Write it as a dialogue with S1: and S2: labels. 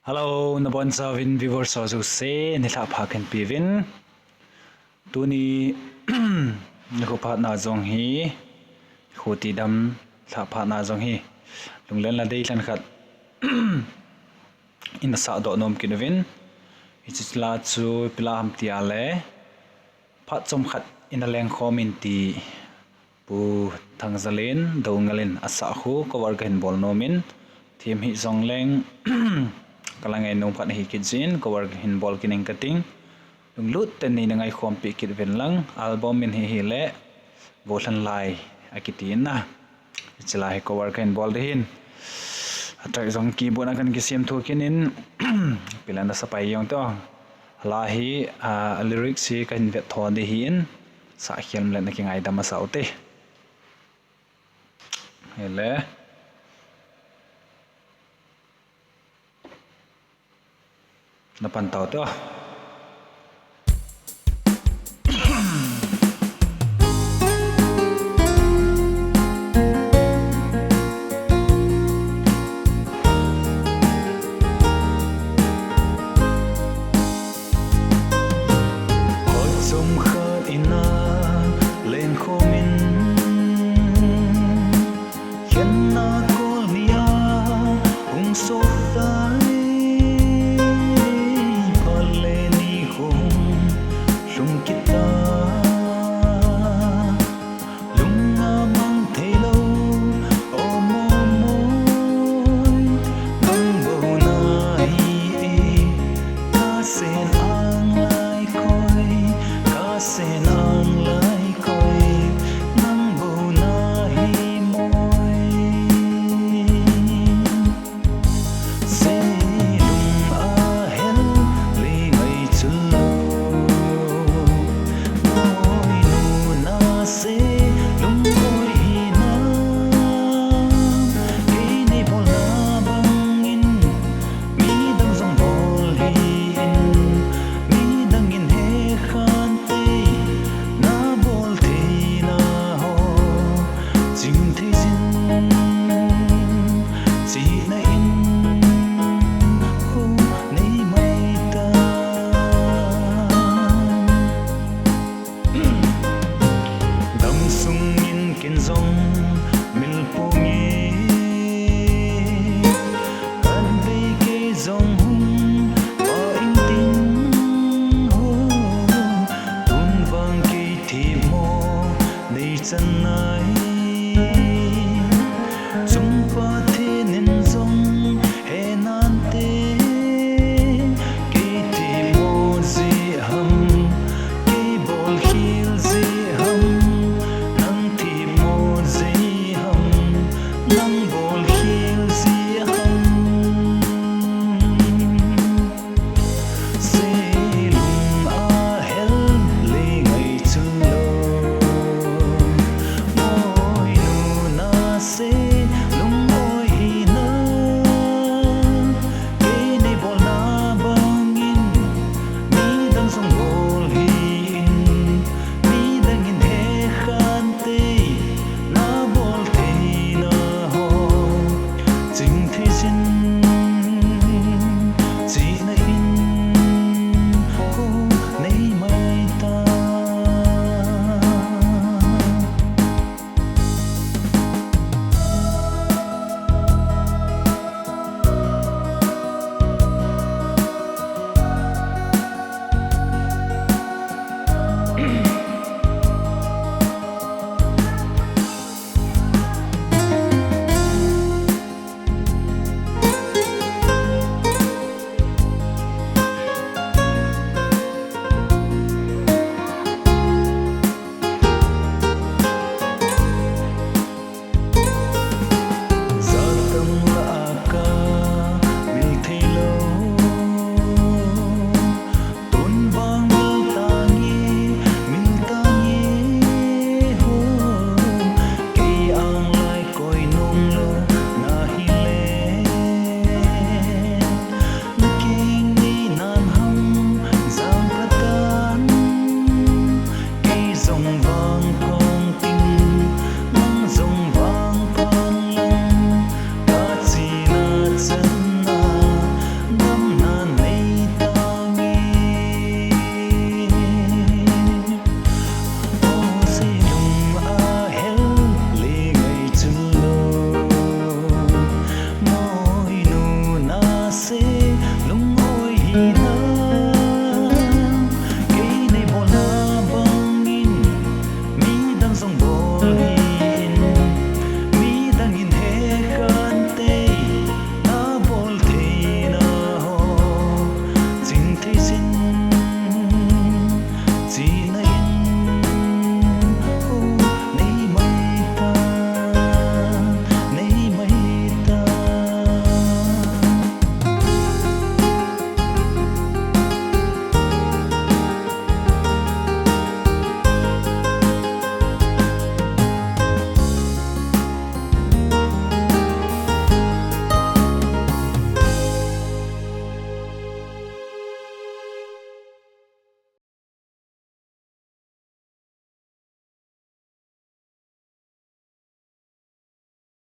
S1: Hello, nabon sa vin viewers so se nila phakan pivin tuni ko na zong hi khuti dam tha na zong hi lunglen la dei tlan khat in sa do nom kinvin ichla chu pilam ti ale phat chom khat in a leng khomin ti pu thangzalen dongalin asa khu cover gen bol nomin thim hi zong leng kalangai nong phat hi kitjin cover hin bol kining kating lung lut ten ni nangai khom pi kit ven lang album min hi le volan lai akitin na chila hi cover kan bol hin atai zong ki bona kan ki sem thokinin pilanda sapai yong to la hi lyrics hi kan vet thon de hin sa khiam le na ki ngai dama saute hele napantau to zong